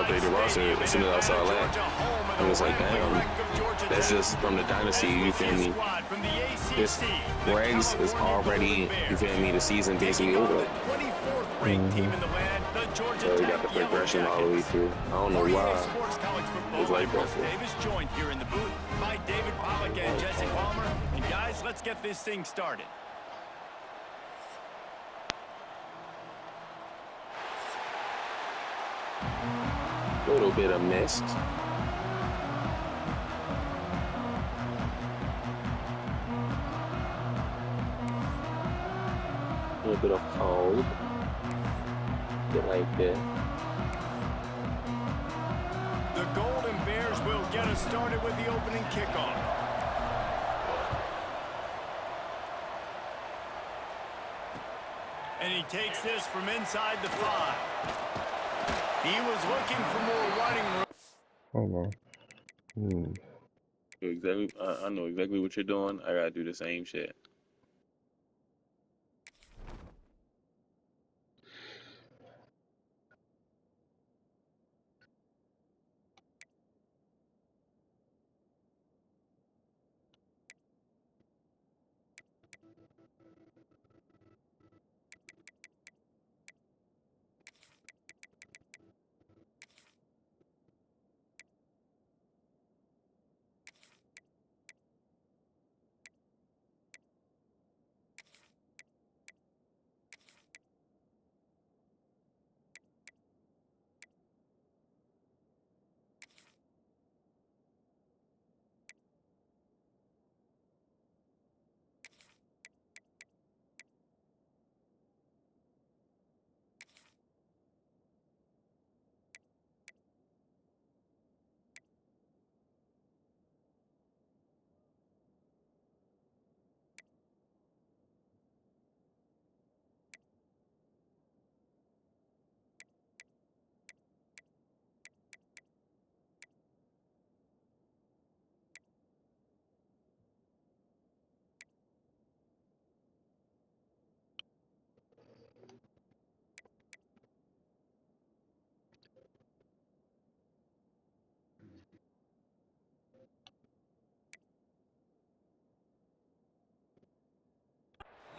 update the roster as soon as I saw that. I was like, damn, that's just from the Dynasty, you feel me? This Regs is already, you feel me, the season basically over. So we got the progression all the way through. I don't know why it's like that. Davis joined here in the booth by David Pollock and Jesse Palmer. And guys, let's get this thing started. A little bit of mist. A little bit of cold. Get like that. The Golden Bears will get us started with the opening kickoff. And he takes this from inside the 5. He was looking for more running room. Hold on. Exactly. I know exactly what you're doing. I gotta do the same shit.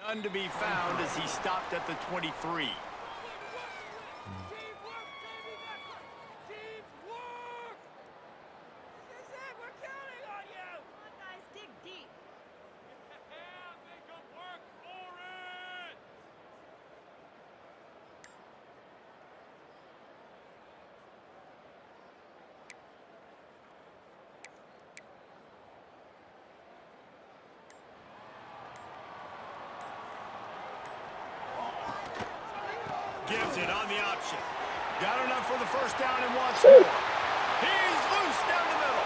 None to be found as he stopped at the 23. Gives it on the option. Got enough for the first down and wants more. He's loose down the middle.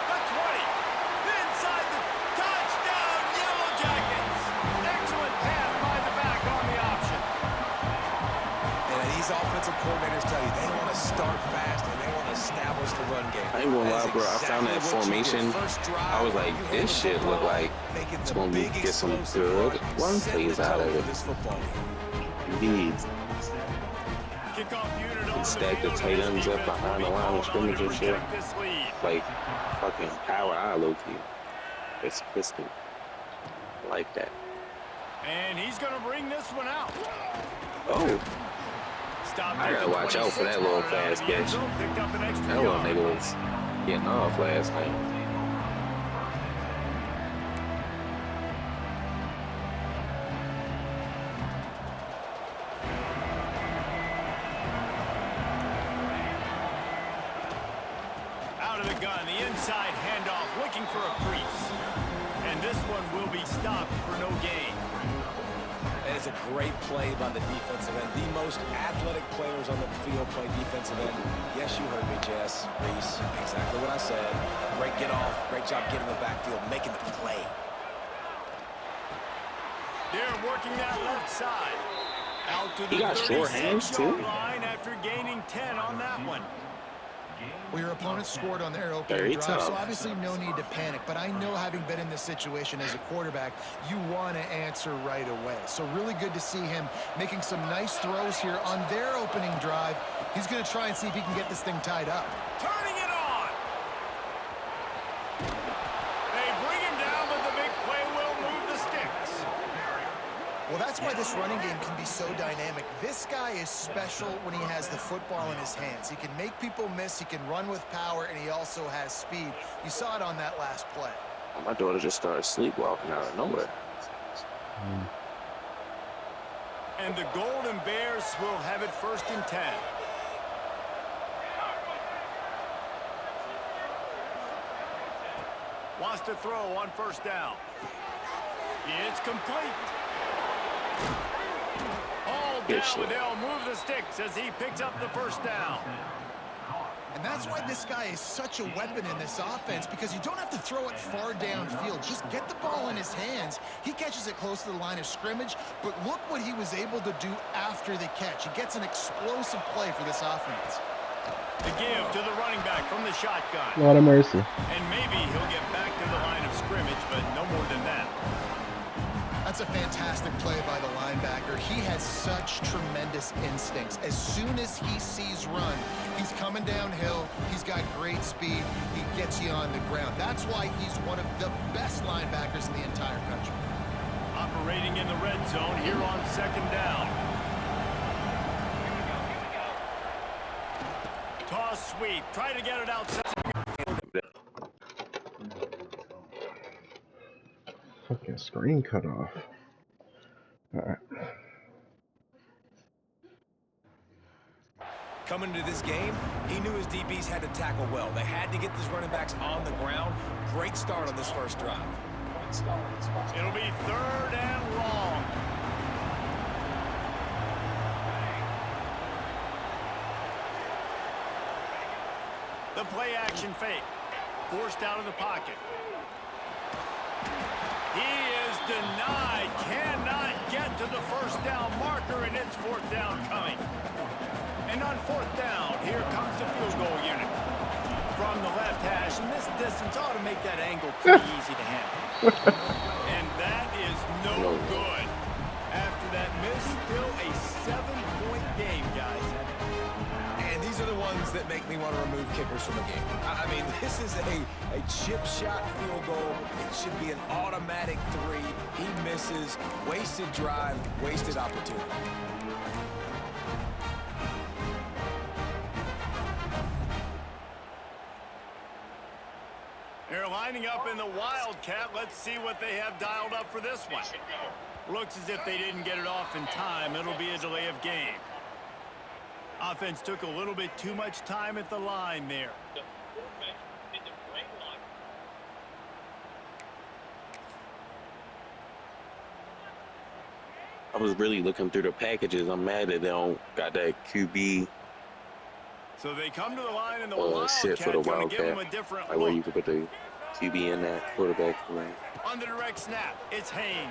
The 20. Inside the touchdown, Yellow Jackets. Excellent pass by the back on the option. And these offensive coordinators tell you they want to start fast and they want to establish the run game. I ain't gonna lie, bro. I found that formation. I was like, this shit look like it's gonna get some good run plays out of it. Indeed. Stack the tight ends up behind the line of scrimmage and shit. Like fucking power eye low key. It's crispy. I like that. And he's gonna bring this one out. Oh. I gotta watch out for that little fast catch. That little nigga was getting off last night. Gun, the inside handoff, looking for a crease. And this one will be stopped for no gain. That is a great play by the defensive end. The most athletic players on the field play defensive end. Yes, you heard me, Jess, Reese. Exactly what I said. Great get off. Great job getting the backfield, making the play. They're working that left side. Out to the he got short hands, too. line after gaining 10 on that one. Well, your opponent scored on their opening Very drive, tough. so obviously no need to panic. But I know, having been in this situation as a quarterback, you want to answer right away. So really good to see him making some nice throws here on their opening drive. He's going to try and see if he can get this thing tied up. Turning it on. They bring him down, but the big play will move the sticks. Well, that's why this running game can be so dynamic. This guy is special when he has the football in his hands. He can make people miss, he can run with power, and he also has speed. You saw it on that last play. My daughter just started sleepwalking out of nowhere. And the Golden Bears will have it 1st and 10. Wants to throw on 1st down. It's complete. All down, and they'll move the sticks as he picks up the 1st down. And that's why this guy is such a weapon in this offense, because you don't have to throw it far downfield. Just get the ball in his hands. He catches it close to the line of scrimmage, but look what he was able to do after the catch. He gets an explosive play for this offense. The give to the running back from the shotgun. Lord have mercy. And maybe he'll get back to the line of scrimmage, but no more than that. That's a fantastic play by the linebacker. He has such tremendous instincts. As soon as he sees run, he's coming downhill. He's got great speed. He gets you on the ground. That's why he's one of the best linebackers in the entire country. Operating in the red zone here on 2nd down. Toss sweep. Try to get it outside. Fucking screen cut off. Alright. Coming into this game, he knew his DBs had to tackle well. They had to get these running backs on the ground. Great start on this 1st drive. It'll be 3rd and long. The play action fake. Forced out of the pocket. He is denied. Cannot get to the 1st down marker, and it's 4th down coming. And on 4th down, here comes the field goal unit. From the left hash, and this distance ought to make that angle pretty easy to handle. And that is no good. After that miss, still a 7-point game, guys. And these are the ones that make me want to remove kickers from the game. I mean, this is a chip shot field goal. It should be an automatic 3. He misses. Wasted drive, wasted opportunity. They're lining up in the Wildcat. Let's see what they have dialed up for this one. Looks as if they didn't get it off in time. It'll be a delay of game. Offense took a little bit too much time at the line there. I was really looking through the packages. I'm mad that they don't got that QB So they come to the line in the shit for the Wildcat, gonna give them Wildcat. a different Like where you look. can put the QB in that quarterback. Right? On the direct snap, it's Haynes.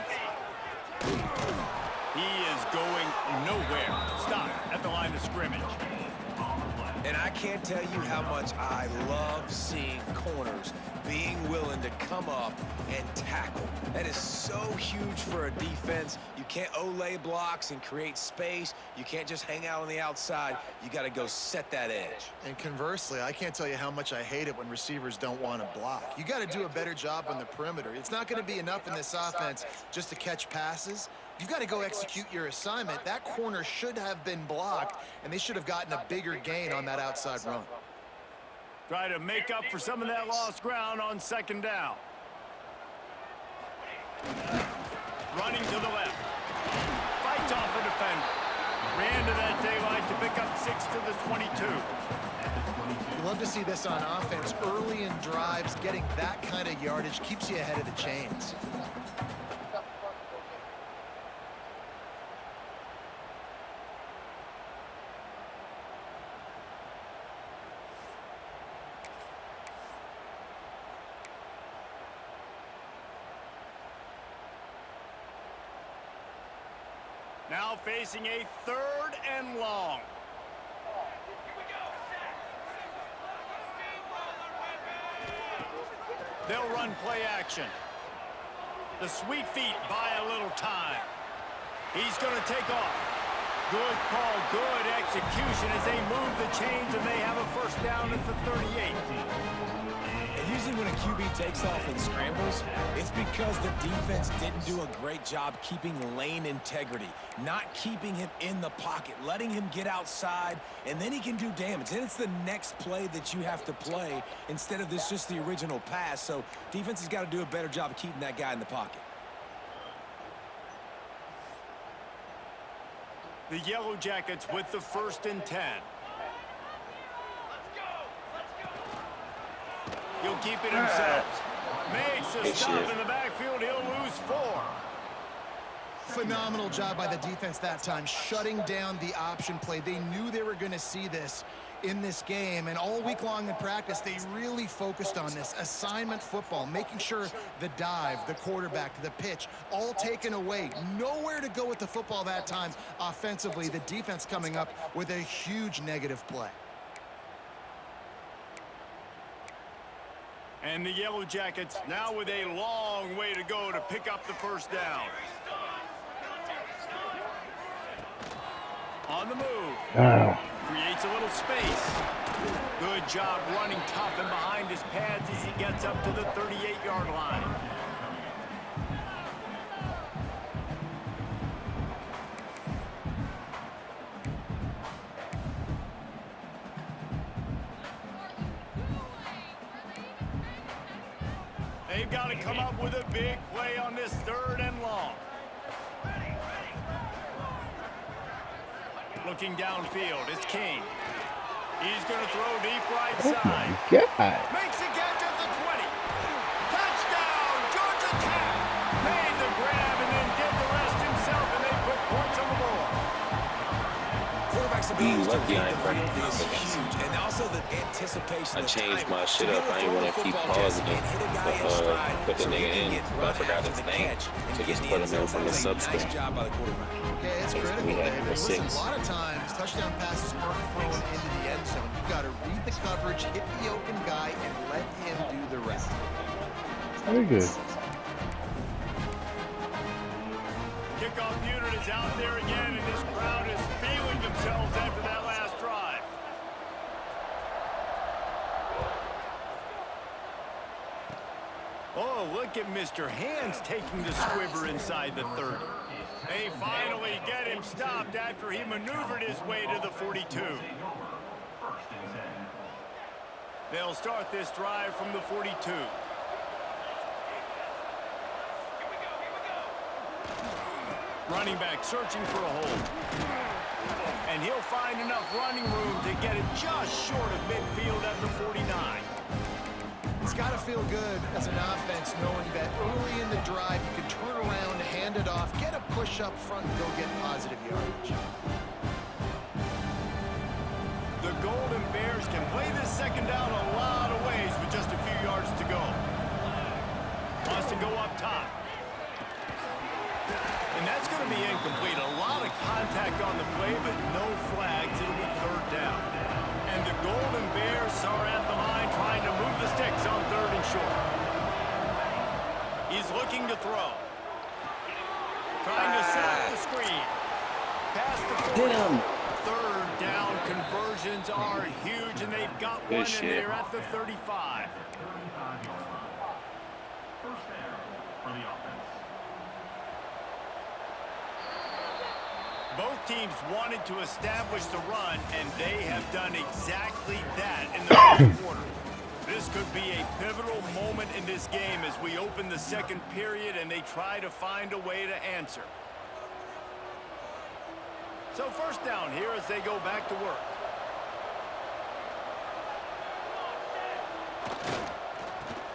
He is going nowhere. Stop at the line of scrimmage. And I can't tell you how much I love seeing corners being willing to come up and tackle. That is so huge for a defense. You can't olay blocks and create space. You can't just hang out on the outside. You got to go set that edge. And conversely, I can't tell you how much I hate it when receivers don't want to block. You got to do a better job on the perimeter. It's not going to be enough in this offense just to catch passes. You've got to go execute your assignment. That corner should have been blocked, and they should have gotten a bigger gain on that outside run. Try to make up for some of that lost ground on 2nd down. Running to the left. Fights off a defender. Ran to that daylight to pick up 6 to the 22. You love to see this on offense. Early in drives, getting that kind of yardage keeps you ahead of the chains. Now facing a 3rd and long. They'll run play action. The sweet feet buy a little time. He's going to take off. Good call, good execution as they move the chains, and they have a first down at the 38. And usually when a QB takes off and scrambles, it's because the defense didn't do a great job keeping lane integrity, not keeping him in the pocket, letting him get outside, and then he can do damage. Then it's the next play that you have to play instead of this just the original pass. So defense has got to do a better job of keeping that guy in the pocket. The Yellow Jackets with the 1st and 10. He'll keep it himself. Makes a stop in the backfield. He'll lose 4. Phenomenal job by the defense that time, shutting down the option play. They knew they were going to see this in this game, and all week long in practice, they really focused on this assignment football, making sure the dive, the quarterback, the pitch, all taken away. Nowhere to go with the football that time offensively. The defense coming up with a huge negative play. And the Yellow Jackets now with a long way to go to pick up the first down. On the move. Wow. Creates a little space. Good job running tough and behind his pads as he gets up to the 38-yard line. They've got to come up with a big play on this 3rd and long. Looking downfield, it's King. He's going to throw deep right Oh side. my God. Makes a catch at the 20. Touchdown, Georgia Tech. Made the grab and then did the rest himself, and they put points on the board. Quarterback's ability to lucky I read ain't the field practicing is against huge, and also the anticipation. I of changed time my to shit be up. able I ain't want to throw the keep football, Jesse, pausing it. and hit a guy in stride Put the so he nigga can in, get but I right forgot after his the name. catch and So get just in the put end him in zone. from That the was a subscreen. nice job by the quarterback. Yeah, it's critical, we had David. number Listen, 6. a lot of times, touchdown passes aren't thrown into the end zone. You've got to read the coverage, hit the open guy, and let him do the rest. Very good. Kickoff unit is out there again, and this crowd is feeling themselves after that last drive. Oh, look at Mr. Hands taking the squibber inside the 30. They finally get him stopped after he maneuvered his way to the 42. They'll start this drive from the 42. Running back searching for a hole. And he'll find enough running room to get it just short of midfield at the 49. It's got to feel good as an offense knowing that early in the drive you can turn around, hand it off, get a push up front, and go get positive yardage. The Golden Bears can play this second down a lot of ways with just a few yards to go. Wants to go up top. And that's going to be incomplete. A lot of contact on the play, but no flags. It'll be 3rd down. And the Golden Bears are at the line trying to move the sticks on 3rd and short. He's looking to throw. Trying to set up the screen. Past the 40. 3rd down conversions are huge, and they've got one in there at the 35. Both teams wanted to establish the run, and they have done exactly that in the first quarter. This could be a pivotal moment in this game as we open the second period and they try to find a way to answer. So first down here as they go back to work.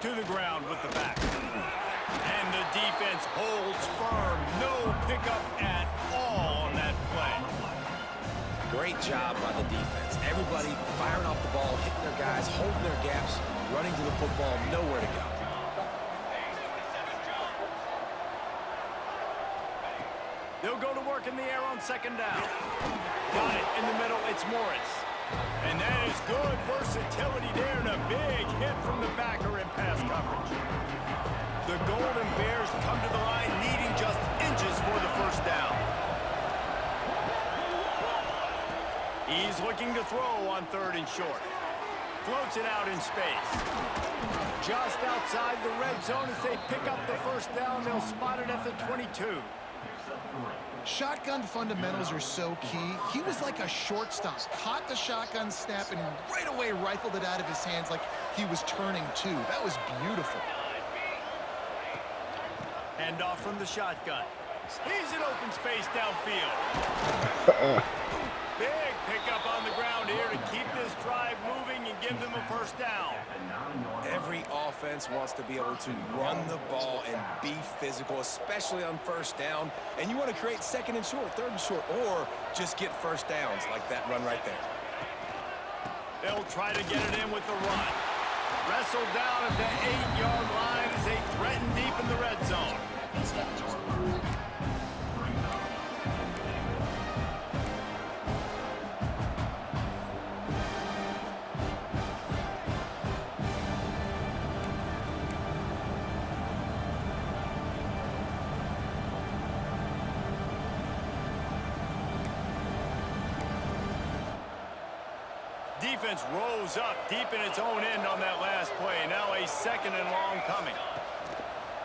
To the ground with the back. And the defense holds firm. No pickup at all on that play. Great job by the defense. Everybody firing off the ball, hitting their guys, holding their gaps, running to the football, nowhere to go. They'll go to work in the air on second down. Got it in the middle. It's Morris. And that is good. First versatility there and a big hit from the backer in pass coverage. The Golden Bears come to the line needing just inches for the first down. He's looking to throw on 3rd and short. Floats it out in space. Just outside the red zone as they pick up the first down. They'll spot it at the 22. Shotgun fundamentals are so key. He was like a shortstop. Caught the shotgun snap and right away rifled it out of his hands like he was turning two. That was beautiful. Hand off from the shotgun. He's in open space downfield. Big pickup on the ground here to keep this drive moving and give them a first down. Every offense wants to be able to run the ball and be physical, especially on first down. And you want to create 2nd and short, 3rd and short, or just get first downs like that run right there. They'll try to get it in with the run. Wrestled down at the 8-yard line as they threaten deep in the red zone. Defense rose up deep in its own end on that last play. Now a 2nd and long coming.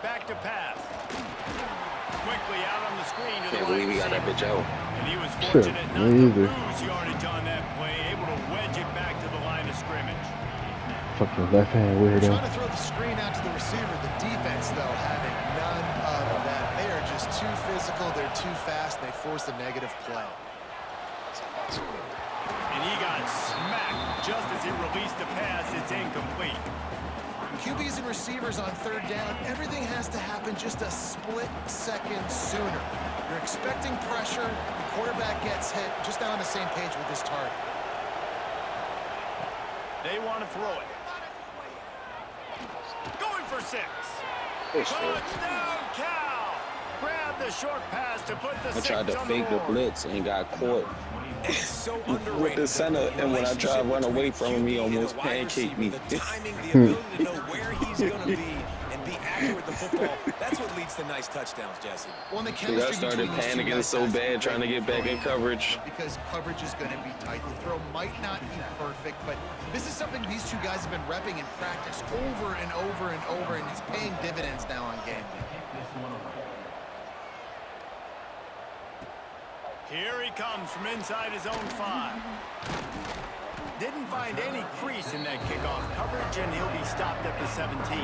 Back to pass. Quickly out on the screen to the Can't believe he got that bitch out. And he was fortunate not me to either. lose yardage on that play, able to wedge it back to the line of scrimmage. Fucking left hand weirdo. Trying to throw the screen out to the receiver. The defense, though, having none of that. They are just too physical. They're too fast. They force a negative play. And he got smacked just as he released the pass. It's incomplete. QBs and receivers on 3rd down, everything has to happen just a split second sooner. You're expecting pressure. The quarterback gets hit. Just not on the same page with this target. They want to throw it. Going for 6. Touchdown, Cal! Grab the short pass to put the 6 I tried to on fake the board. blitz and got caught It's so underrated. with the center, and when I tried to run away from him, he almost pancaked me. The timing, the ability to know where he's going to be and be accurate with the football, that's what leads to nice touchdowns, Jesse. Well, the I chemistry started between these two panicking guys so has to be bad trying to get back in coverage. because coverage is going to be tight. The throw might not be perfect, but this is something these two guys have been repping in practice over and over and over, and it's paying dividends now on game day. Here he comes from inside his own 5. Didn't find any crease in that kickoff coverage, and he'll be stopped at the 17.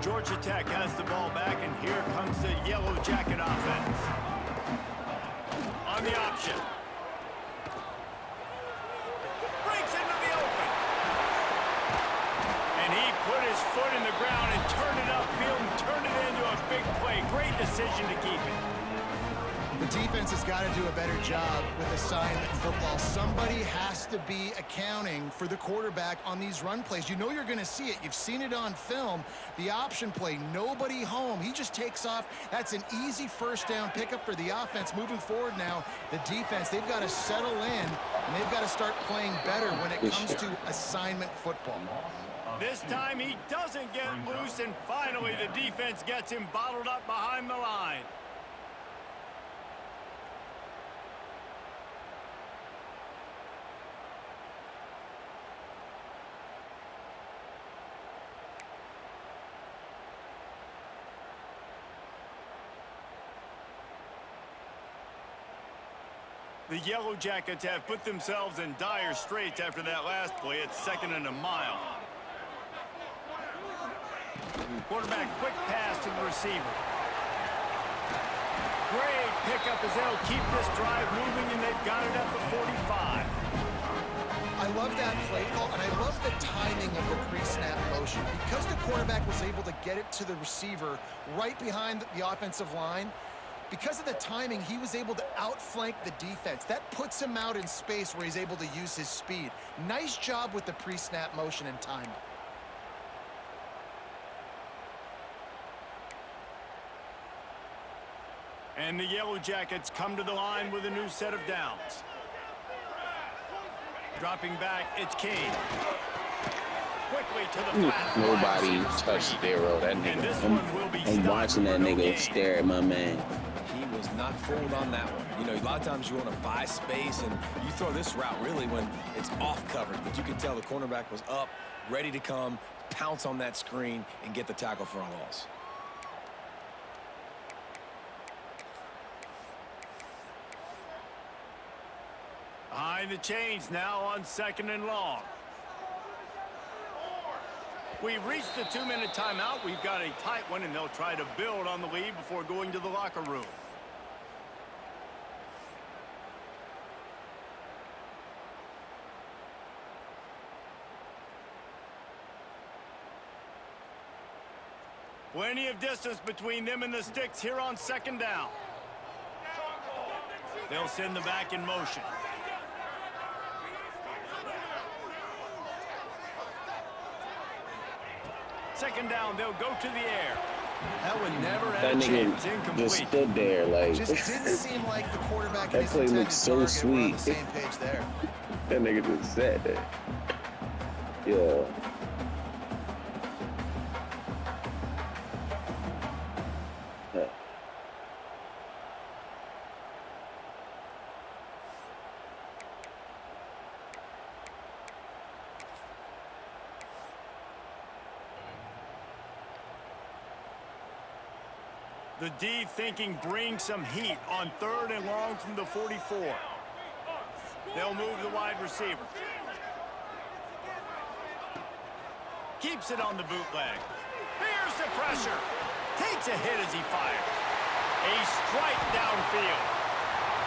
Georgia Tech has the ball back, and here comes the Yellow Jacket offense. On the option. Breaks into the open. And he put his foot in the ground and turned it upfield and turned it into a big play. Great decision to keep it. The defense has got to do a better job with assignment football. Somebody has to be accounting for the quarterback on these run plays. You know you're going to see it. You've seen it on film. The option play, nobody home. He just takes off. That's an easy first down pickup for the offense. Moving forward now, the defense, they've got to settle in, and they've got to start playing better when it comes to assignment football. This time he doesn't get loose, and finally the defense gets him bottled up behind the line. The Yellow Jackets have put themselves in dire straits after that last play. It's 2nd and a mile. Quarterback quick pass to the receiver. Great pickup as they'll keep this drive moving, and they've got it at the 45. I love that play call, and I love the timing of the pre-snap motion. Because the quarterback was able to get it to the receiver right behind the offensive line, Because of the timing, he was able to outflank the defense. That puts him out in space where he's able to use his speed. Nice job with the pre-snap motion and timing. And the Yellow Jackets come to the line with a new set of downs. Dropping back, it's Kane. Quickly to the flat. Nobody touched Darryl. That nigga. I'm watching that nigga stare at my man. He was not fooled on that one. You know, a lot of times you want to buy space, and you throw this route really when it's off coverage. But you can tell the cornerback was up, ready to come, pounce on that screen, and get the tackle for a loss. Behind the chains now on 2nd and long. We've reached the 2-minute timeout. We've got a tight one, and they'll try to build on the lead before going to the locker room. Plenty of distance between them and the sticks here on 2nd down. They'll send the back in motion. Second down, they'll go to the air. That one never had a chance. Incomplete. Just stood there like. Just didn't seem like the quarterback. That play looks so sweet. On the same page there. That nigga just sat there. Yeah. The D thinking bring some heat on 3rd and long from the 44. They'll move the wide receiver. Keeps it on the bootleg. Here's the pressure. Takes a hit as he fires. A strike downfield.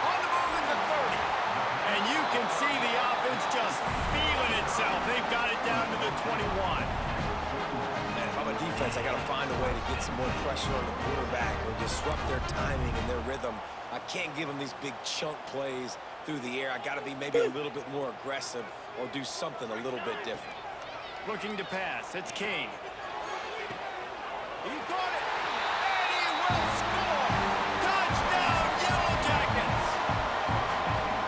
On the move at the 30. And you can see the offense just feeling itself. They've got it down to the 21. Defense, I got to find a way to get some more pressure on the quarterback or disrupt their timing and their rhythm. I can't give them these big chunk plays through the air. I got to be maybe a little bit more aggressive or do something a little bit different. Looking to pass, it's King. He got it, and he will score! Touchdown, Yellow Jackets!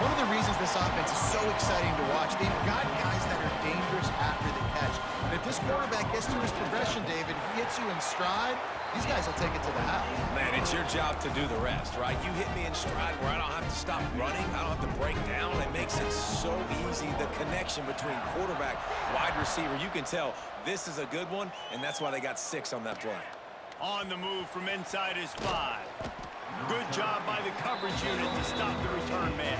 One of the reasons this offense is so exciting to watch, they've got guys that are dangerous after the catch. And if this quarterback gets through his progression, David, he hits you in stride, these guys will take it to the house. Man, it's your job to do the rest, right? You hit me in stride where I don't have to stop running. I don't have to break down. It makes it so easy. The connection between quarterback, wide receiver, you can tell this is a good one, and that's why they got 6 on that play. On the move from inside his 5. Good job by the coverage unit to stop the return man.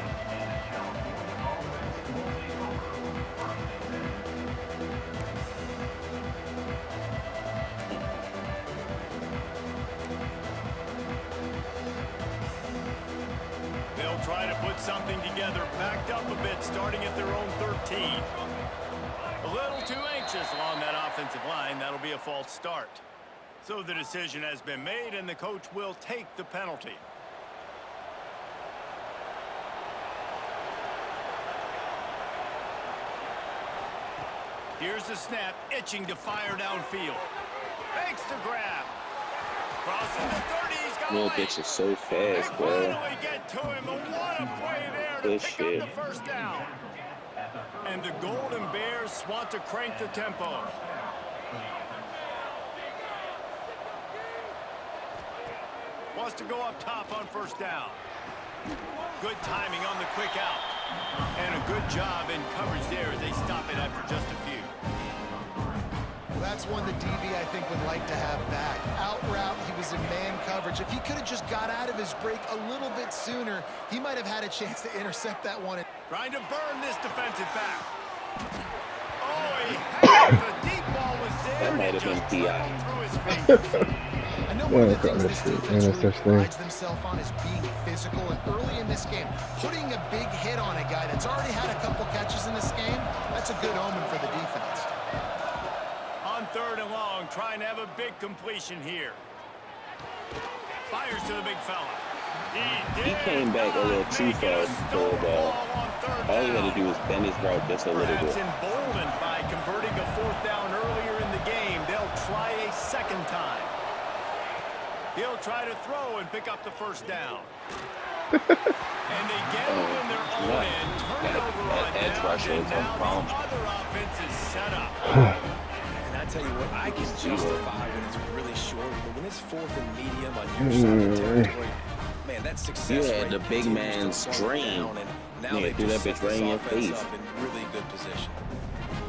They'll try to put something together, backed up a bit, starting at their own 13. A little too anxious along that offensive line. That'll be a false start. So the decision has been made, and the coach will take the penalty. Here's the snap, itching to fire downfield. Makes the grab. Crosses the 30, he's got Little away. bitch is so fast, They bro. finally get to him, and what a play there to Good pick shit. up the first down. And the Golden Bears want to crank the tempo. Wants to go up top on first down. Good timing on the quick out. And a good job in coverage there as they stop it after just a few. Well, that's one the DB, I think, would like to have back. Out route, he was in man coverage. If he could have just got out of his break a little bit sooner, he might have had a chance to intercept that one. Trying to burn this defensive back. Oh, he had the deep ball was there. That might have been PI. Through his fingers. I know one of the things this defense really prides themselves on is being physical, and early in this game, putting a big hit on a guy that's already had a couple catches in this game, that's a good omen for the defense. On 3rd and long, trying to have a big completion here. Fires to the big fella. He came back a little too far for that. All he had to do was bend his route just a little Perhaps bit. emboldened by converting a 4th down earlier in the game, they'll try a second time. He'll try to throw and pick up the 1st down. And they get it in their own end, turn it over on downs, and now the other offense is set up. And I tell you what, I can justify when it's really short, but when it's 4th and medium on your side of the territory, man, that success Yeah, rate the big continues man's to plummet dream. down, and now Yeah, they do that just set bitch right in this your offense face. up in really good position.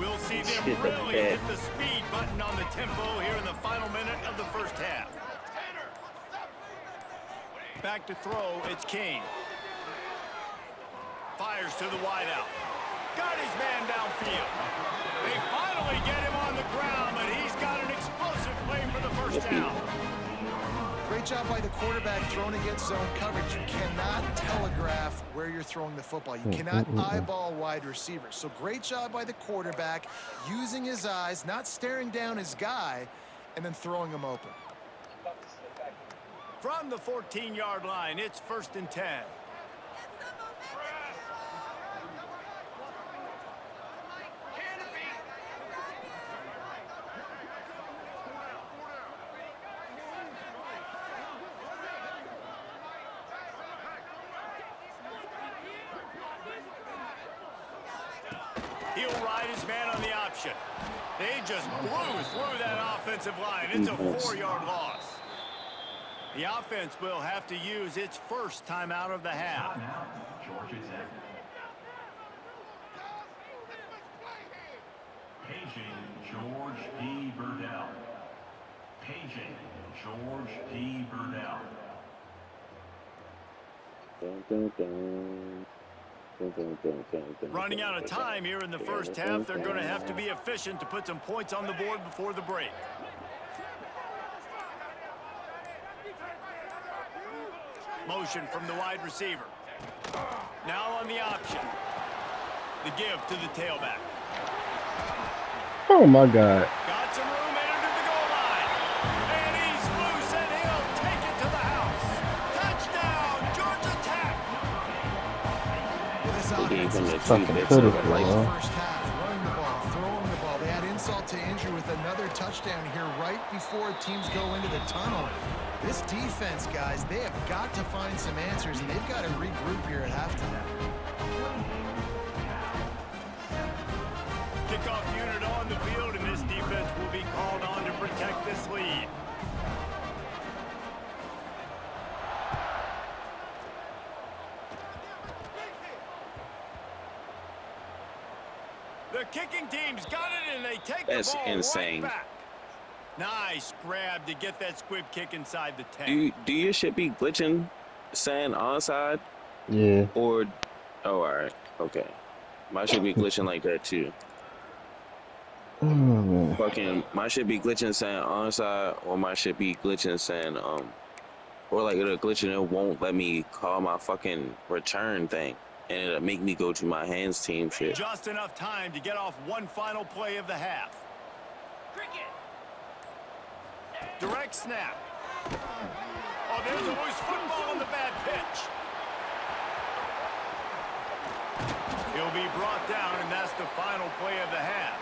We'll see them Shit, that's really bad. hit the speed button on the tempo here in the final minute of the 1st half. Back to throw, it's King. Fires to the wideout. Got his man downfield. They finally get him on the ground, but he's got an explosive play for the 1st down. Great job by the quarterback throwing against zone coverage. You cannot telegraph where you're throwing the football. You cannot eyeball wide receivers. So great job by the quarterback using his eyes, not staring down his guy, and then throwing him open. From the 14-yard line, it's 1st and 10. He'll ride his man on the option. They just blew through that offensive line. It's a 4-yard loss. The offense will have to use its 1st timeout of the half. Paging George P. Burdell. Paging George P. Burdell. Running out of time here in the 1st half, they're going to have to be efficient to put some points on the board before the break. Motion from the wide receiver. Now on the option. The give to the tailback. Oh my God. Got some room into the goal line. And he's loose and he'll take it to the house. Touchdown, Georgia Tech. Well, this He gave offense him is the Fucking two bits pitiful, of like, huh? first half, running the ball, throwing the ball. They had insult to injury with another touchdown here right before teams go into the tunnel. This defense, guys, they have got to find some answers, and they've got to regroup here at halftime. Kickoff unit on the field, and this defense will be called on to protect this lead. The kicking team's got it, and they take That's the ball insane. right back. Nice grab to get that squib kick inside the 10. do your shit be glitching, saying onside, Yeah. or oh, all right, okay, my shit be glitching like that too. Oh man. Fucking, my shit be glitching saying onside, or my shit be glitching saying or like it'll glitch and it won't let me call my fucking return thing, and it'll make me go to my hands team shit. Just enough time to get off one final play of the half. Direct snap. Oh, there's a loose football on the bad pitch. He'll be brought down, and that's the final play of the half.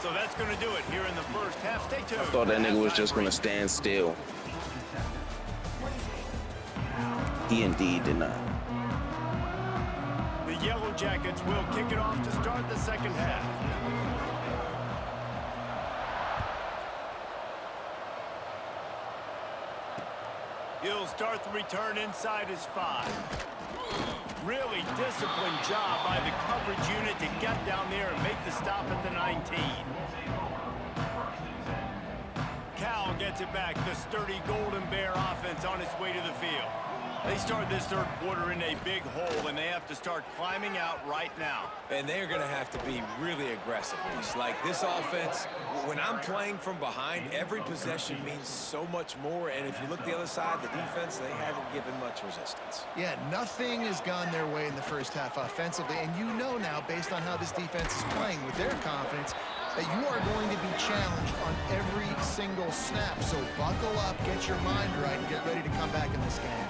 So that's going to do it here in the 1st half. Stay tuned. I thought that nigga was just gonna stand still. He indeed did not. The Yellow Jackets will kick it off to start the 2nd half. He'll start the return inside his 5. Really disciplined job by the coverage unit to get down there and make the stop at the 19. Cal gets it back. The sturdy Golden Bear offense on its way to the field. They start this 3rd quarter in a big hole, and they have to start climbing out right now. And they're going to have to be really aggressive. It's like this offense, when I'm playing from behind, every possession means so much more. And if you look the other side, the defense, they haven't given much resistance. Yeah, nothing has gone their way in the 1st half offensively, and you know now, based on how this defense is playing with their confidence, that you are going to be challenged on every single snap. So buckle up, get your mind right, and get ready to come back in this game.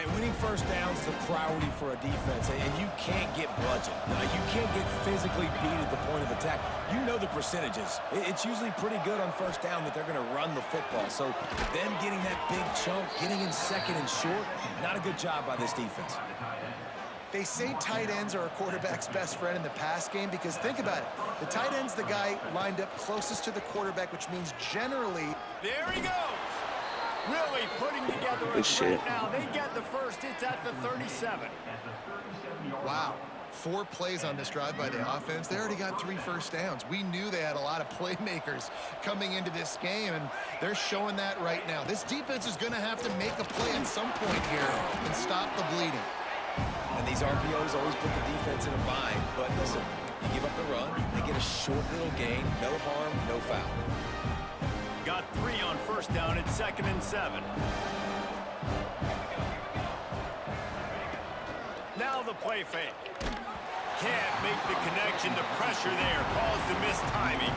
And winning first downs is a priority for a defense, and you can't get bludgeoned. You can't get physically beat at the point of attack. You know the percentages. It's usually pretty good on first down that they're going to run the football. So them getting that big chunk, getting in second and short, not a good job by this defense. They say tight ends are a quarterback's best friend in the pass game because think about it. The tight end's the guy lined up closest to the quarterback, which means generally... There he goes. Really putting together a shit. great now. They get the first. It's at the 37. Wow. 4 plays on this drive by the offense. They already got 3 first downs. We knew they had a lot of playmakers coming into this game, and they're showing that right now. This defense is going to have to make a play at some point here and stop the bleeding. And these RPOs always put the defense in a bind. But listen, you give up the run, they get a short little gain, no harm, no foul. Got 3 on first down. It's 2nd and 7. Now the play fake. Can't make the connection. The pressure there caused the missed timing.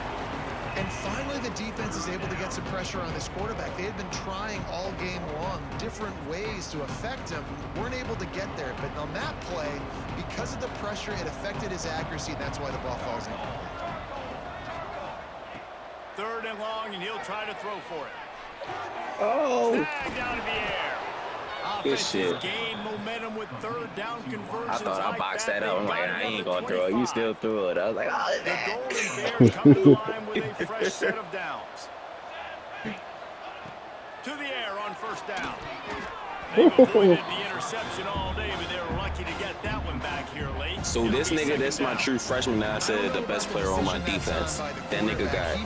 And finally, the defense is able to get some pressure on this quarterback. They had been trying all game long different ways to affect him. Weren't able to get there. But on that play, because of the pressure, it affected his accuracy, and that's why the ball falls in. 3rd and long, and he'll try to throw for it. Oh, Snagged out of the air. good Offense shit. has gained momentum with 3rd down conversions. I thought I like boxed that They out. I'm like, got I it ain't up gonna to throw it. You 25. still threw it. I was like, oh, The that. Golden Bears come to the line with a fresh set of downs. To the air on first down. They've avoided the interception all day, but they were lucky to get that one back here late. So this nigga, that's my true freshman that I said the best player on my defense. That nigga got,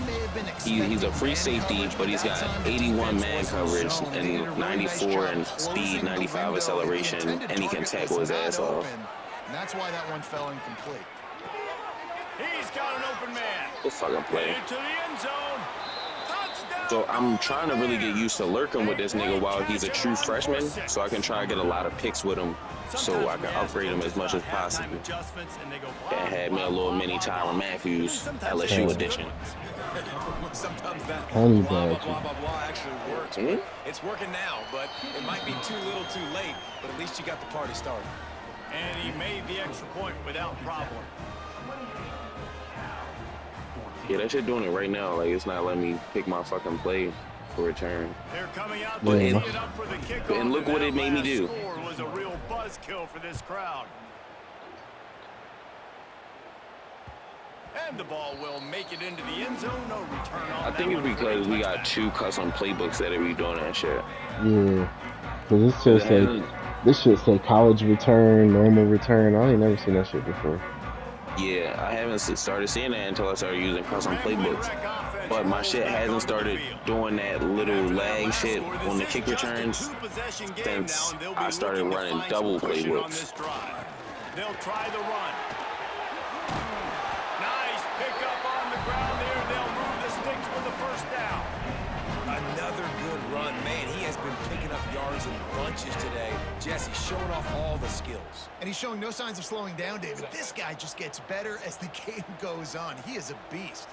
he's a free safety, but he's got 81 man coverage and 94 in speed, 95 acceleration, and he can tackle his ass off. And that's why that one fell incomplete. He's got an open man. Good fucking play. Into the end zone. Touchdown. So I'm trying to really get used to lurking with this nigga while he's a true freshman, so I can try to get a lot of picks with him, so I can upgrade him as much as possible. And had me a little mini Tyrann Matthews LSU edition. Sometimes that Honey blah, blah, badger. blah, blah, blah actually works. Mhm. It's working now, but it might be too little too late, but at least you got the party started. And he made the extra point without problem. Yeah, that shit doing it right now. Like, it's not letting me pick my fucking play for return. They're coming out Yeah. to tee it up for the kickoff. And look what it made me that do. last score was a real buzzkill for this crowd. And the ball will make it into the end zone. No return on I think it's because we got 2 custom playbooks that are doing that shit. Yeah. Cause this shit say college return, normal return. I ain't never seen that shit before. Yeah, I haven't started seeing that until I started using custom playbooks. But my shit hasn't started doing that little lag shit on the kick returns since I started running double playbooks. They'll try the run. Nice pickup on the ground there. They'll move the sticks with the first down. Another good run. Man, he has been picking up yards in bunches today. Jesse showing off all the skills. And he's showing no signs of slowing down, David. This guy just gets better as the game goes on. He is a beast.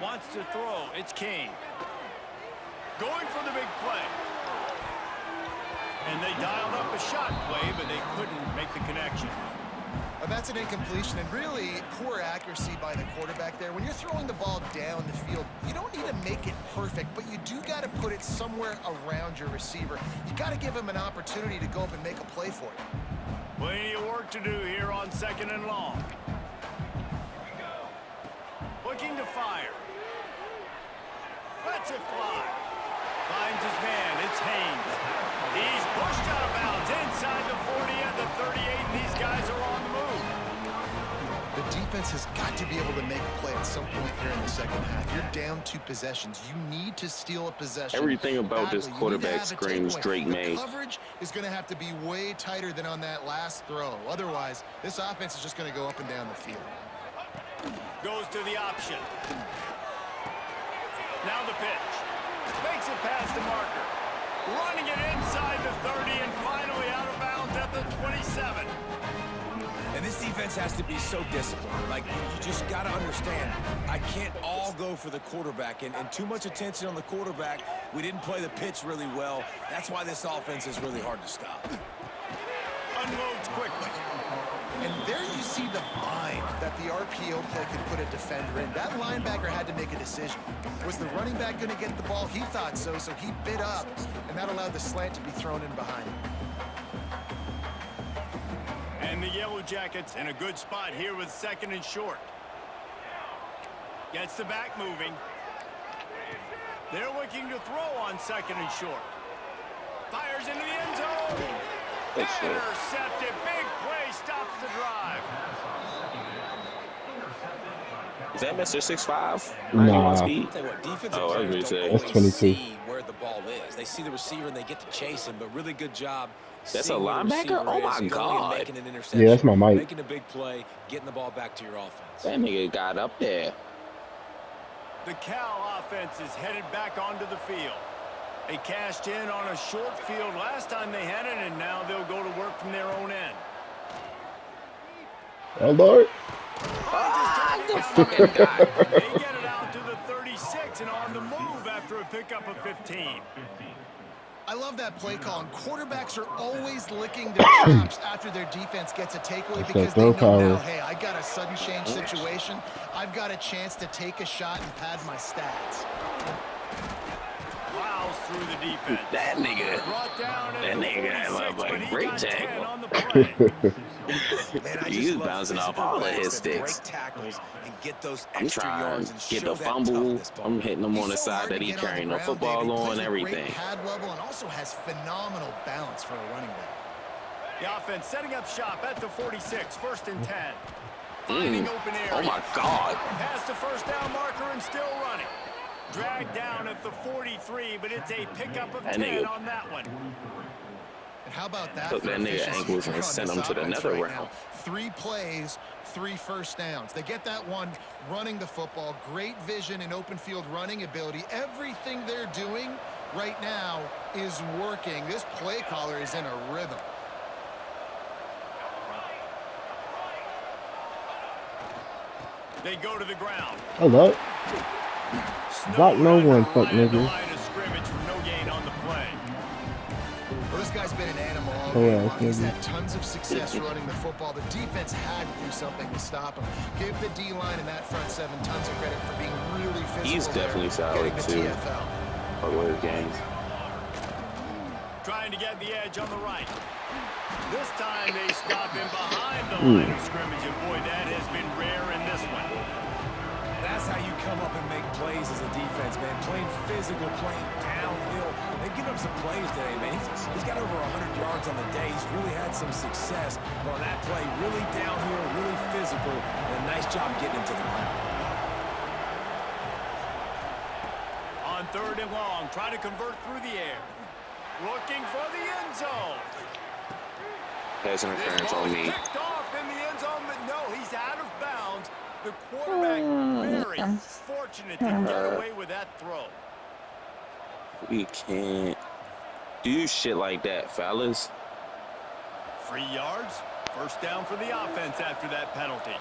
Wants to throw. It's Kane. Going for the big play. And they dialed up a shot play, but they couldn't make the connection. That's an incompletion and really poor accuracy by the quarterback there. When you're throwing the ball down the field, you don't need to make it perfect, but you do got to put it somewhere around your receiver. You got to give him an opportunity to go up and make a play for you. Plenty of work to do here on 2nd and long. Looking to fire. Lets it fly. Finds his man. It's Haynes. He's pushed out of bounds inside the 40 and the 38, and these guys are on the move. The defense has got to be able to make a play at some point here in the second half. You're down 2 possessions. You need to steal a possession. Everything about this badly. You need to quarterback have a screams takeaway. Drake May. The coverage is going to have to be way tighter than on that last throw. Otherwise, this offense is just going to go up and down the field. Goes to the option. Now the pitch. Makes it past the marker. Running it inside the 30 and finally out of bounds at the 27. And this defense has to be so disciplined. Like, you just got to understand, I can't all all go for the quarterback, and too much attention on the quarterback. We didn't play the pitch really well. That's why this offense is really hard to stop. Unloads quickly. And there you see the bind that the RPO play could put a defender in. That linebacker had to make a decision. Was the running back going to get the ball? He thought so, so he bit up, and that allowed the slant to be thrown in behind him. And the Yellow Jackets in a good spot here with 2nd and short. Gets the back moving. They're looking to throw on 2nd and short. Fires into the end zone. Intercepted. Big play stops the drive. Is that Mr. 6'5"? Nah. Tell you what, defensive Oh, I was players gonna don't say. That's always 22. see where the ball is. They see the receiver and they get to chase him, but really good job. That's seeing a where the linebacker? receiver Oh, is, my going and God. making an interception, Yeah, that's my mic. making a big play, getting the ball back to your offense. That nigga got up there. The Cal offense is headed back onto the field. They cashed in on a short field last time they had it, and now they'll go to work from their own end. Oh, Lord. The fucking guy. They get it out to the 36 and on the move after a pickup of 15. I love that play call, and quarterbacks are always licking their chops after their defense gets a takeaway That's because that they throw know power. now, hey, I got a sudden change situation. I've got a chance to take a shot and pad my stats. Plows through the defense. That nigga. Brought down at That the nigga had 46, like but he great got 10 tackle. on the play. Man, I He just was love bouncing off physical all of backs his that break sticks. tackles and get those I'm extra trying yards to and get show the that fumble. toughness, Paul. I'm hitting him on the He's so side hard that to he get on the carrying the ground, football David. He on, plays a everything. Great pad level and also has phenomenal balance for a running back. The offense setting up shop at the 46, 1st and 10. Finding open area. Oh my God. Past the first down marker and still running. Dragged down at the 43, but it's a pickup of That 10 nigga- on that one. And how about that Took for that nigga efficiency ankles and on sent this him to the offense nether right realm. now? 3 plays, 3 first downs. They get that one running the football. Great vision and open field running ability. Everything they're doing right now is working. This play caller is in a rhythm. They go to the ground. Hello. Block no Snowed one, under fuck right at the nigga. line of scrimmage for no gain on the play. Well, this guy's been an animal all Oh, game yeah, long. He's maybe. had tons of success running the football. The defense had to do something to stop him. Give the D-line and that front 7 tons of credit for being really physical. He's definitely there, solid, getting the too. TFL. Fuck with his games. Trying to get the edge on the right. This time they stop him behind the line of scrimmage, and boy, that has been rare in this one. That's how you come up and make plays as a defense, man. Playing physical, playing downhill. They've given him some plays today, man. He's got over 100 yards on the day. He's really had some success. But on that play, really downhill, really physical, and a nice job getting him to the ground. On 3rd and long, try to convert through the air. Looking for the end zone. Pass This interference ball on is me. picked off in the end zone, but no, he's out of bounds. The quarterback very fortunate to get away with that throw. We can't do shit like that, fellas. 3 yards. First down for the offense after that penalty.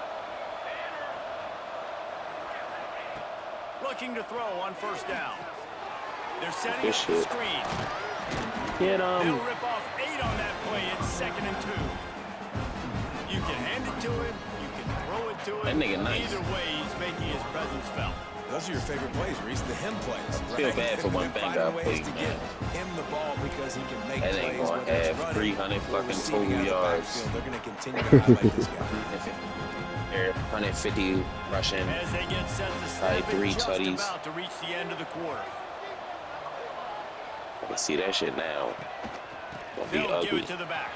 Looking to throw on 1st down. They're setting Good up the shit. screen. Get They'll him. rip off 8 on that play. It's 2nd and 2. You can hand it to him. You can throw it to him. That nigga nice. Either way, he's making his presence felt. Those are your favorite plays, Reese, the him plays. Feel right? bad for one They're thing finding I ways played, to man. get him the ball because he can make That plays, ain't gonna whether it's have running 300 or fucking receiving total out of the yards. backfield. They're going to continue to highlight this guy. There, 150 rushing. As they get set to snap Like it, 3 just tutties. about to reach the end of the quarter. I can see that shit now. Gonna be They'll give ugly. it to the back.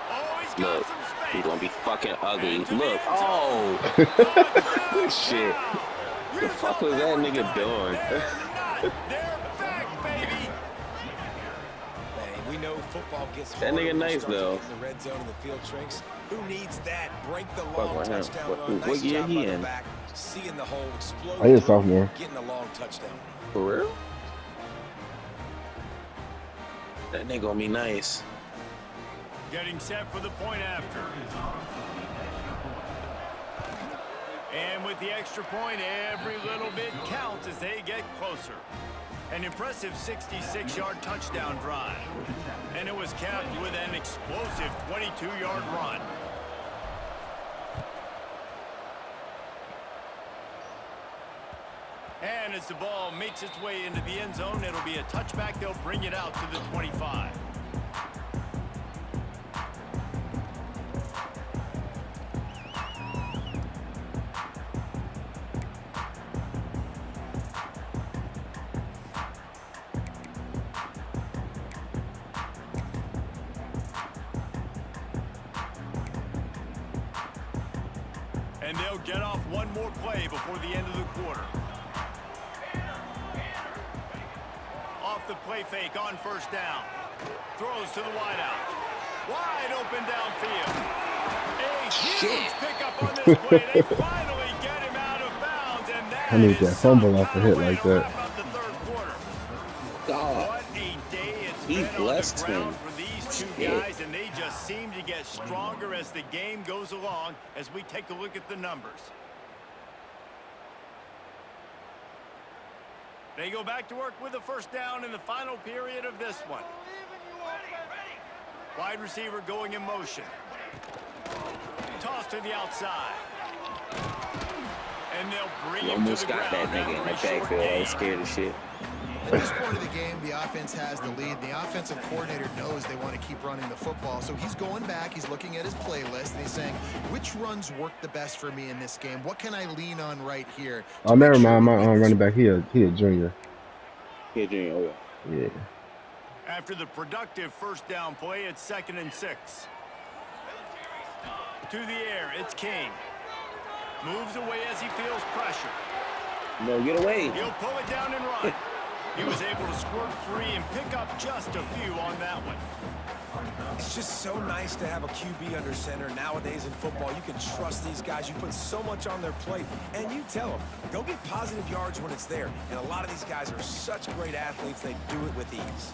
Oh, he's got Look, some space. he's gonna be fucking ugly. Into the Look, end zone. oh, shit. What the fuck was that nigga doing? They're back, baby. Man, we know football gets That harder nigga when you nice, start to though. get in the red zone and the field shrinks. Who needs that? Break the Fuck long with him. touchdown What- run. what Nice year job he by the in? back. Seeing the hole explode. Oh, he a through, sophomore. Getting a long touchdown. For real? That nigga gonna be nice. Getting set for the point after. And with the extra point, every little bit counts as they get closer. An impressive 66-yard touchdown drive. And it was capped with an explosive 22-yard run. And as the ball makes its way into the end zone, it'll be a touchback. They'll bring it out to the 25. And they'll get off one more play before the end of the quarter. Off the play fake on first down. Throws to the wideout. Wide open downfield. A huge pickup on this play. They finally get him out of bounds, and that I need that is fumble some off the kind of hit way like to that. wrap up the third quarter. God, What a day it's he been blessed on the ground him. for these two Shit. guys, and they just seem to get stronger as the game goes along as we take a look at the numbers. They go back to work with a first down in the final period of this one. Wide receiver going in motion. Toss to the outside. And they'll bring You him to almost the got ground that nigga in the after a short backfield. I gain. was scared as shit. At this point of the game, the offense has the lead. The offensive coordinator knows they want to keep running the football. So he's going back, he's looking at his playlist, and he's saying, which runs work the best for me in this game? What can I lean on right here? Oh, never mind. My running back, he a junior. Yeah, Junior. Oh, yeah. Yeah. After the productive first down play, it's 2nd and 6. To the air, it's King. Moves away as he feels pressure. No, get away. He'll pull it down and run. He was able to squirt free and pick up just a few on that one. It's just so nice to have a QB under center. Nowadays in football, you can trust these guys. You put so much on their plate, and you tell them, go get positive yards when it's there. And a lot of these guys are such great athletes, they do it with ease.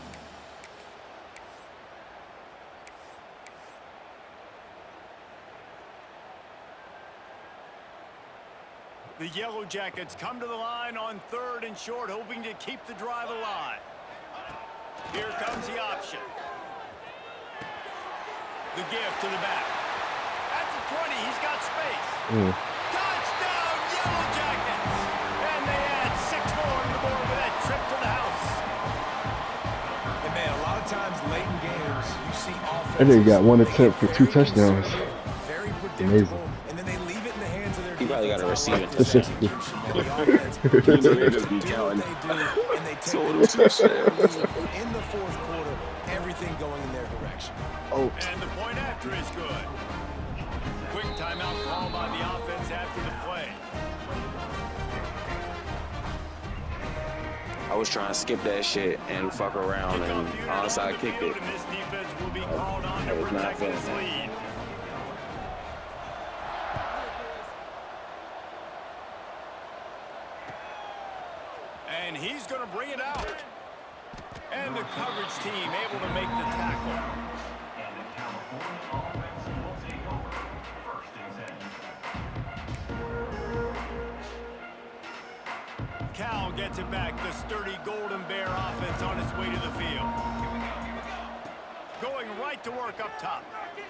The Yellow Jackets come to the line on 3rd and short, hoping to keep the drive alive. Here comes the option. The gift to the back. At the 20, he's got space. Touchdown, Yellow Jackets! And they add 6 more to the board with that trip to the house. And man, a lot of times late in games, you see offenses. That nigga got one they attempt get for 2 very touchdowns. conservative, very predictable, Amazing. and then they leave it in the hands of their He probably got a defense. I receiving like this touchdown. execution. And the offense You know continues they're to gonna be do counting. what they do, and they take So the it was just 2-score lead in the fourth quarter, everything going in their direction. Oh, And the point after is good. Quick timeout call by the offense after the play. I was trying to skip that shit and fuck around, and onside kicked it. And this defense will be called on I to was not protect feeling this that. lead. And he's going to bring it out. And the coverage team able to make the tackle. And the California offense will take over. 1st and 10. Cal gets it back. The sturdy Golden Bear offense on its way to the field. Going right to work up top.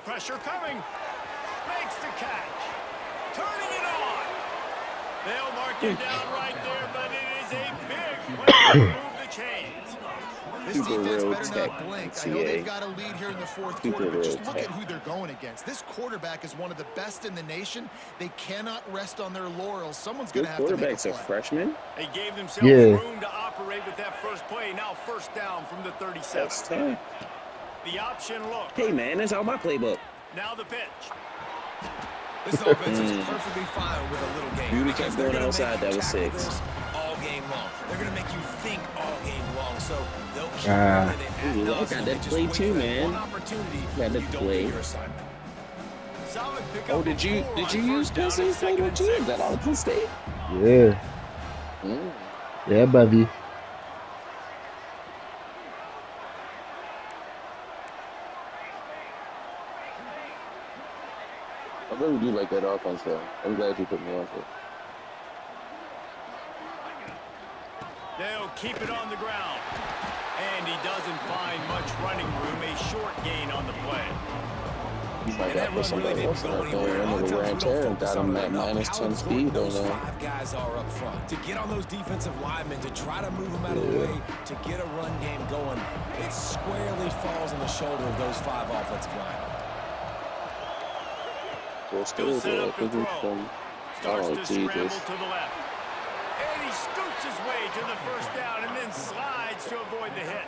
Pressure coming. Makes the catch. Turning it on. They'll mark it down right there, but it is a big play to move the chains. This Super defense real better tech, not blink. I CA. know they've got a lead here in the fourth Super quarter, but just real look tech. at who they're going against. This quarterback is one of the best in the nation. They cannot rest on their laurels. Someone's going Your to have to make a quarterback's a play. freshman? They gave themselves Yeah. room to operate with that first play. Now first down from the 37. That's tough. The option look. Hey, man, that's out my playbook. Now the pitch. This offense is perfectly fine with a little game. Beauty because kept they're going gonna outside, make you that was tackle 6. this all game long. They're going to make you think all game long. So they'll keep Ah. running it ad Ooh, I got nauseam. that They just play wait too, for that man. one opportunity Got when that you don't play. do your assignment. Solid pickup. Oh, did you of 4 did you on use first down Penn and State 2nd and playbook too? Is 6. that all Penn State? Yeah. Mm. Yeah, buddy. I really do like that offense, though. I'm glad you put me on for it. They'll keep it on the ground. And he doesn't find much running room. A short gain on the play. You might And got that to put run really somebody didn't else in go that thing. anywhere. A That lot of nigga times ran we don't tear and focus got on him it at enough. minus How 10 important speed right those now. 5 guys are up front. To get on those defensive linemen, to try to move them out of the way, to get a run game going, it squarely falls on the shoulder of those 5 offensive linemen. Well, He'll still set there. up the throw. Starts Oh, to Jesus. scramble to the left. And he scoots his way to the first down and then slides to avoid the hit.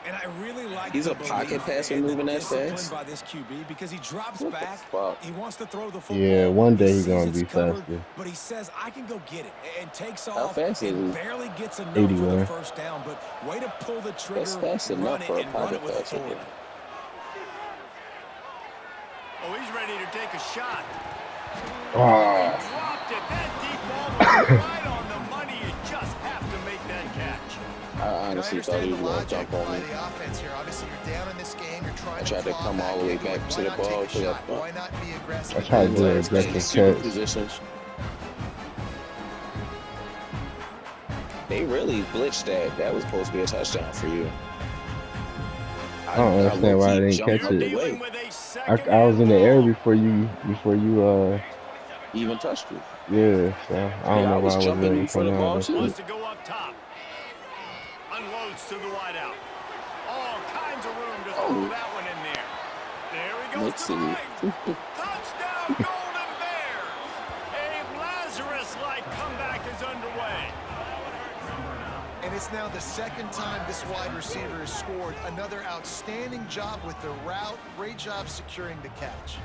And I really like He's the a pocket belief passer and the moving that discipline fast? by this QB because he drops What the back. fuck? He wants to throw the football. Yeah, one day he he's sees gonna it's be covered, faster. but he says, I can go get it, and takes How off fast is and he? barely gets enough for the 81. first down. But way to pull the trigger, That's fast run enough it, for a and run pocket it with passer. authority. Oh, he's ready to take a shot. Ah, Dropped it. That deep ball was right on the money. You just have to make that catch. I honestly thought he was going to jump on by me. the offense here. Obviously, you're down in this game. You're trying I tried to claw come all the way into it. back to Why the not ball take a because I shot? thought Why not be aggressive? I tried to do an Let's get aggressive super catch. positions. They really glitched that. That was supposed to be a touchdown for you. I don't understand why I low-key didn't jumped catch out the it. Dealing way. with a I second was in the and air long. before you Even touched you. yeah, so I don't Yeah, I know why was I wasn't jumping able you to for come the out. ball That's too. Wants it. to go up top. Unloads to the wideout. All kinds of room to throw Oh, that one in there. There he goes let's to the see. right. Touchdown, Golden Bears. A Lazarus-like comeback is underway. And it's now the second time this wide receiver has scored. Another outstanding job with the route. Great job securing the catch.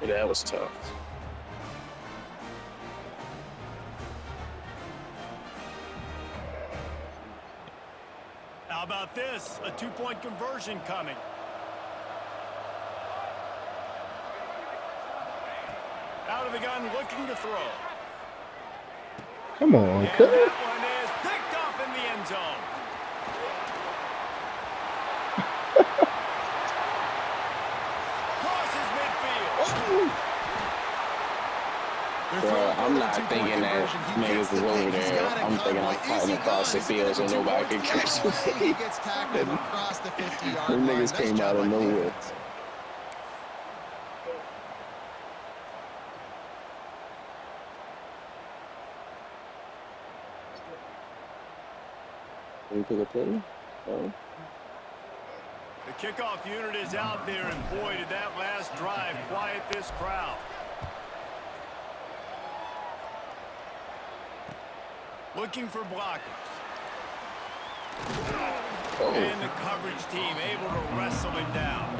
Yeah, that was tough. How about this? A two-point conversion coming. Out of the gun, looking to throw. Come on, And cut. that one is picked off in the end zone. Crosses midfield. Bro, I'm not thinking that niggas is over there. I'm thinking I'm cutting across the field so nobody can catch me. He gets tackled across the 50-yard Them line. niggas came out of nowhere. Can you pick a play? Oh. The kickoff unit is out there, and boy, did that last drive quiet this crowd. Looking for blockers. Oh. And the coverage team able to wrestle him down.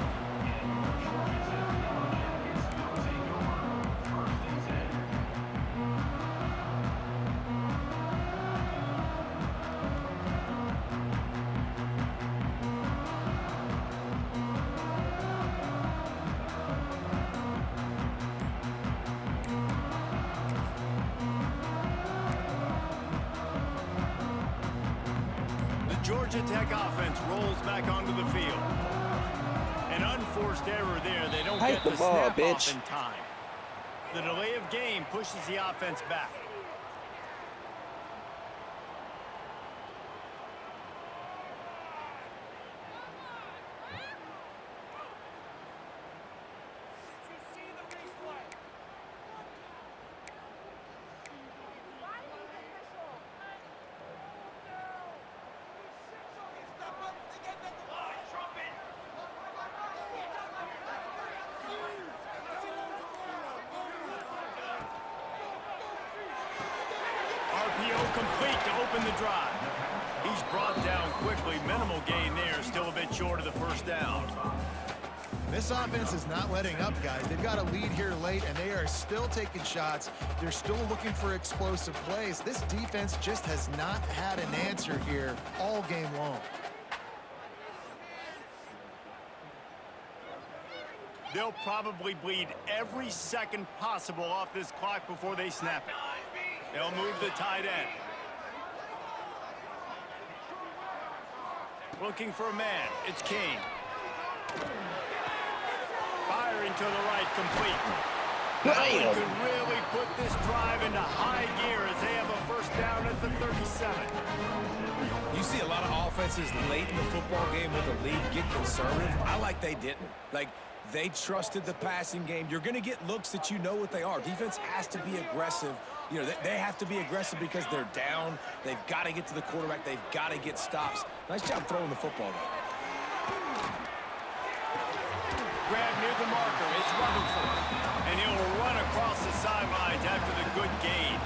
Georgia Tech offense rolls back onto the field. An unforced error there. They don't Hike get the the ball, snap bitch. off in time. The delay of game pushes the offense back. RPO complete to open the drive. He's brought down quickly. Minimal gain there. Still a bit short of the first down. This offense is not letting up, guys. They've got a lead here late, and they are still taking shots. They're still looking for explosive plays. This defense just has not had an answer here all game long. They'll probably bleed every second possible off this clock before they snap it. They'll move the tight end. Looking for a man. It's Kane. Firing to the right, complete. That one could really put this drive into high gear as they have a first down at the 37. You see a lot of offenses late in the football game with a lead get conservative. I like they didn't. Like, they trusted the passing game. You're going to get looks that you know what they are. Defense has to be aggressive. You know, they have to be aggressive because they're down. They've got to get to the quarterback. They've got to get stops. Nice job throwing the football, though. Grab near the marker. It's Rutherford. And he'll run across the sidelines after the good gain.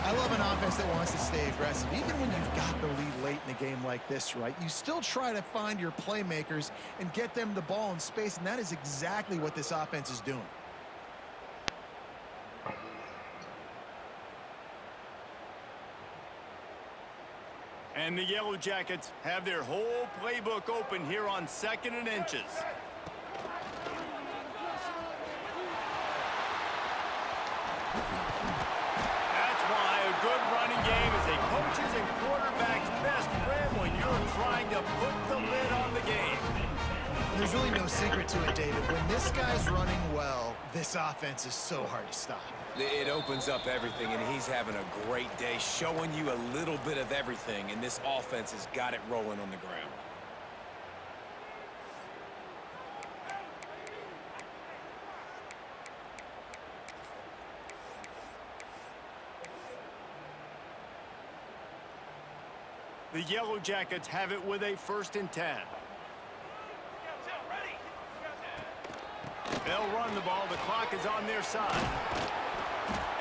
I love an offense that wants to stay aggressive. Even when you've got the lead late in a game like this, right, you still try to find your playmakers and get them the ball in space, and that is exactly what this offense is doing. And the Yellow Jackets have their whole playbook open here on 2nd and inches. Good running game is a coach's and quarterback's best friend when you're trying to put the lid on the game. There's really no secret to it, David. When this guy's running well, this offense is so hard to stop. It opens up everything, and he's having a great day, showing you a little bit of everything, and this offense has got it rolling on the ground. The Yellow Jackets have it with a 1st and 10. They'll run the ball. The clock is on their side.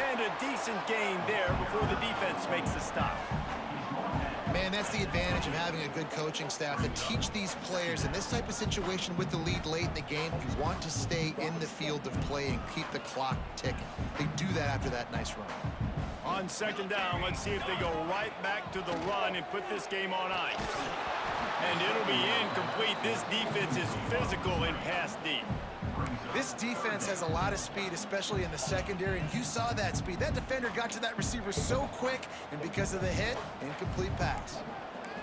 And a decent gain there before the defense makes the stop. Man, that's the advantage of having a good coaching staff to teach these players in this type of situation with the lead late in the game. You want to stay in the field of play and keep the clock ticking. They do that after that nice run. On 2nd down, let's see if they go right back to the run and put this game on ice. And it'll be incomplete. This defense is physical in pass deep. This defense has a lot of speed, especially in the secondary, and you saw that speed. That defender got to that receiver so quick, and because of the hit, incomplete pass.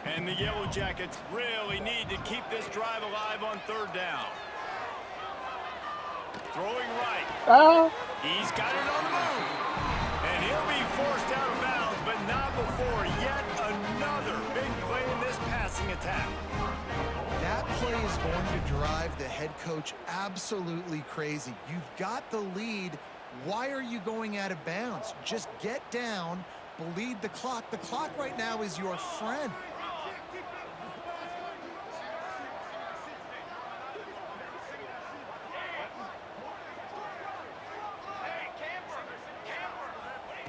And the Yellow Jackets really need to keep this drive alive on 3rd down. Throwing right. He's got it on the move. And he'll be forced out of bounds, but not before yet another big play in this passing attack. That play is going to drive the head coach absolutely crazy. You've got the lead. Why are you going out of bounds? Just get down, bleed the clock. The clock right now is your friend.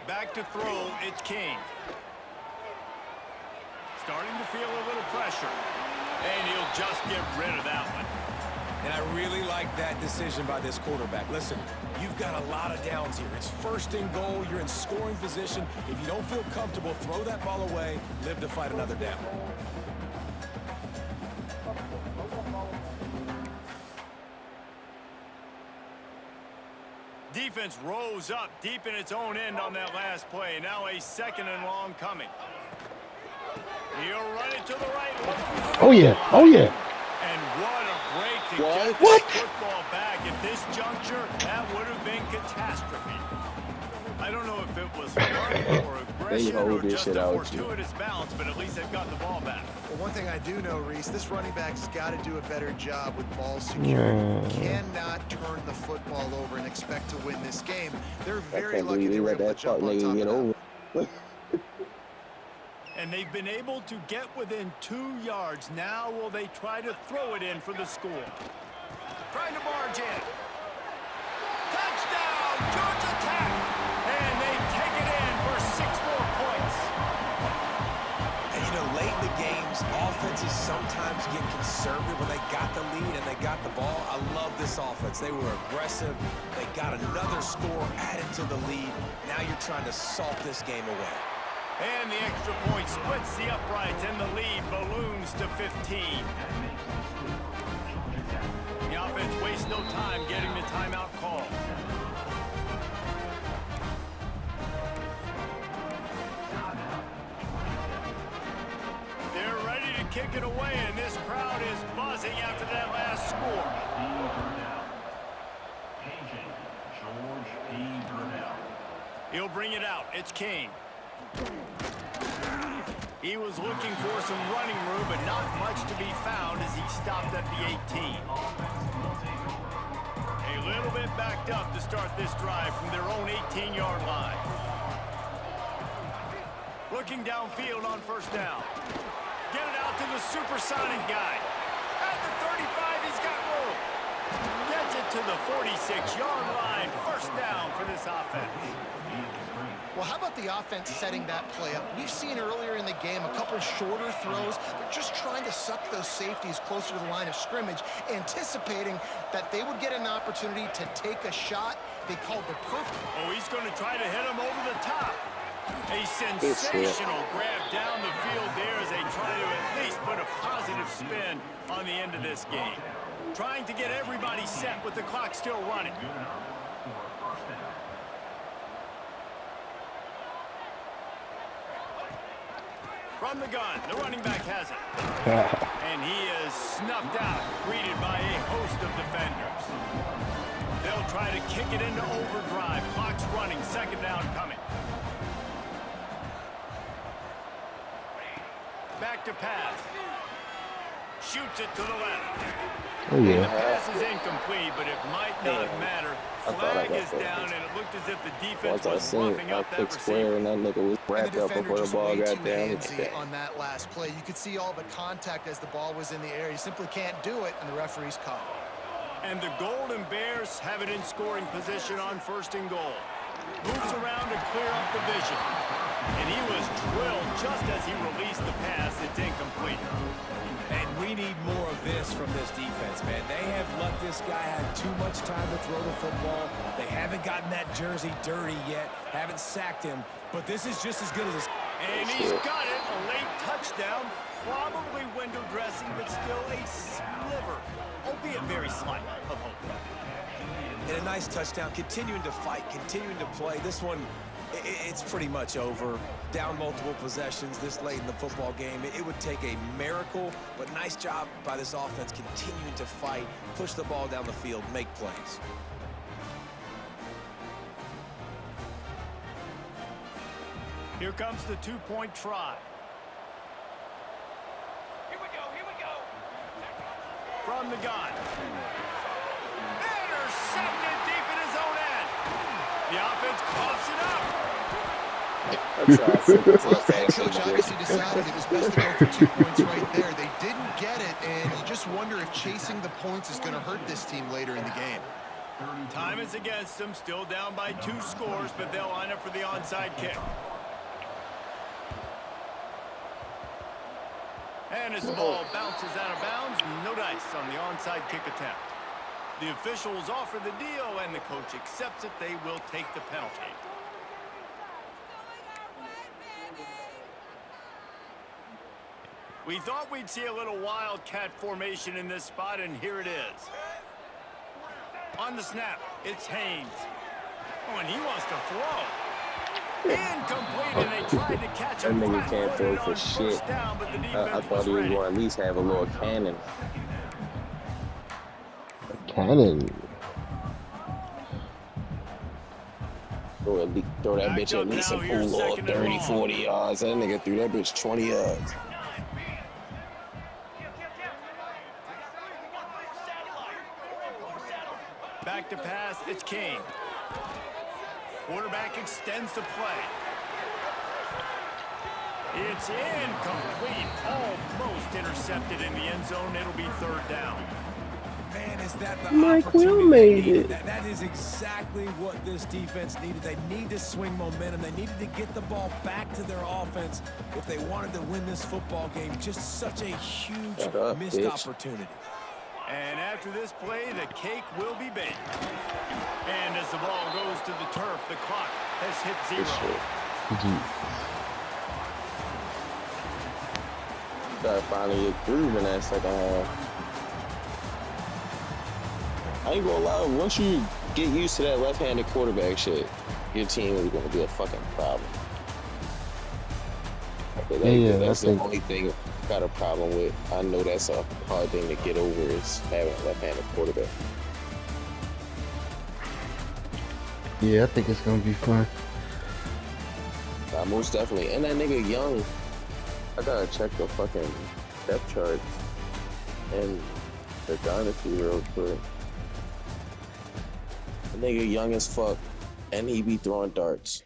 Back to throw, it's King. Starting to feel a little pressure. And he'll just get rid of that one. And I really like that decision by this quarterback. Listen, you've got a lot of downs here. It's 1st and goal. You're in scoring position. If you don't feel comfortable, throw that ball away. Live to fight another down. Defense rose up deep in its own end on that last play. Now a 2nd and long coming. He'll run it to the right. Oh, yeah. Oh, yeah. And what a break to get What? that football back. At this juncture, that would have been catastrophe. I don't know if it was luck or aggression or just a fortuitous bounce, but at least they've got the ball back. Well, one thing I do know, Reese, this running back's got to do a better job with ball security. Cannot turn the football over and expect to win this game. They're very lucky they were able to jump on top of that. And they've been able to get within 2 yards. Now will they try to throw it in for the score? Trying to barge in. Touchdown, Georgia Tech! And they take it in for 6 more points. And, you know, late in the games, offenses sometimes get conservative when they got the lead and they got the ball. I love this offense. They were aggressive. They got another score added to the lead. Now you're trying to salt this game away. And the extra point splits the uprights, and the lead balloons to 15. The offense wastes no time getting the timeout call. They're ready to kick it away, and this crowd is buzzing after that last score. George P. Brunel. He'll bring it out. It's King. He was looking for some running room, but not much to be found as he stopped at the 18. A little bit backed up to start this drive from their own 18-yard line. Looking downfield on first down. Get it out to the supersonic guy. At the 35, he's got room. Gets it to the 46-yard line. First down for this offense. Well, how about the offense setting that play up? We've seen earlier in the game a couple shorter throws. They're just trying to suck those safeties closer to the line of scrimmage, anticipating that they would get an opportunity to take a shot. They called the perfect. Oh, he's going to try to hit him over the top. A sensational grab down the field there as they try to at least put a positive spin on the end of this game. Trying to get everybody set with the clock still running. Good enough for a first down. From the gun, the running back has it. And he is snuffed out, greeted by a host of defenders. They'll try to kick it into overdrive. Clock's running, second down coming. Back to pass. Shoots it to the left. Oh, The yeah. pass is incomplete, but it might not matter. Flag is down, and it looked as if the defense Once I was seen roughing I up that clicked square receiver. and that nigga was And wrapped the up defender before the just ball way got too down. handsy on that last play. You could see all the contact as the ball was in the air. You simply can't do it, and the referee's call. And the Golden Bears have it in scoring position on first and goal. Moves around to clear up the vision. And he was drilled just as he released the pass. It's incomplete. And we need more of this from this defense, man. They have let this guy have too much time to throw the football. They haven't gotten that jersey dirty yet, haven't sacked him, but this is just as good as And he's got it. A late touchdown. Probably window dressing, but still a sliver, albeit very slight, of hope. And a nice touchdown, continuing to fight, continuing to play. This one, it's pretty much over. Down multiple possessions this late in the football game. It would take a miracle, but nice job by this offense continuing to fight, push the ball down the field, make plays. Here comes the two-point try. Here we go. From the gun. Intercepted deep in his own end. The offense coughs it up. Well, head coach obviously decided it was best to go for 2 points right there. They didn't get it, and you just wonder if chasing the points is going to hurt this team later in the game. Time is against them, still down by 2 scores, but they'll line up for the onside kick. And as the ball bounces out of bounds, no dice on the onside kick attempt. The officials offer the deal, and the coach accepts it. They will take the penalty. We thought we'd see a little wildcat formation in this spot, and here it is. On the snap, it's Haynes. Oh, and he wants to throw. Incomplete, and they tried to catch him That nigga can't throw flat-footed for on shit. first down, but the I defense thought was he was ready. going to at least have a little cannon. Cannon. Throw that Backed bitch up at least a now, here's full second and 30, long. 40 yards. That nigga threw that bitch 20 yards. Back to pass, it's King. Quarterback extends the play. It's incomplete. Almost intercepted in the end zone. It'll be third down. Man, is that the Mike Will opportunity made they needed? it. That is exactly what this defense needed. They need to swing momentum. They needed to get the ball back to their offense if they wanted to win this football game. Just such a huge Shut up, missed bitch. opportunity. And after this play, the cake will be baked. And as the ball goes to the turf, the clock has hit Good 0. shit. Gotta finally get groove in that second half. I ain't gonna lie, once you get used to that left-handed quarterback shit, your team is gonna be a fucking problem. Yeah, that's I the think- only thing I got a problem with. I know that's a hard thing to get over is having a left-handed quarterback. Yeah, I think it's gonna be fun. Most definitely. And that nigga young. I gotta check the fucking depth charts and the Dynasty real quick. The nigga young as fuck, and he be throwing darts.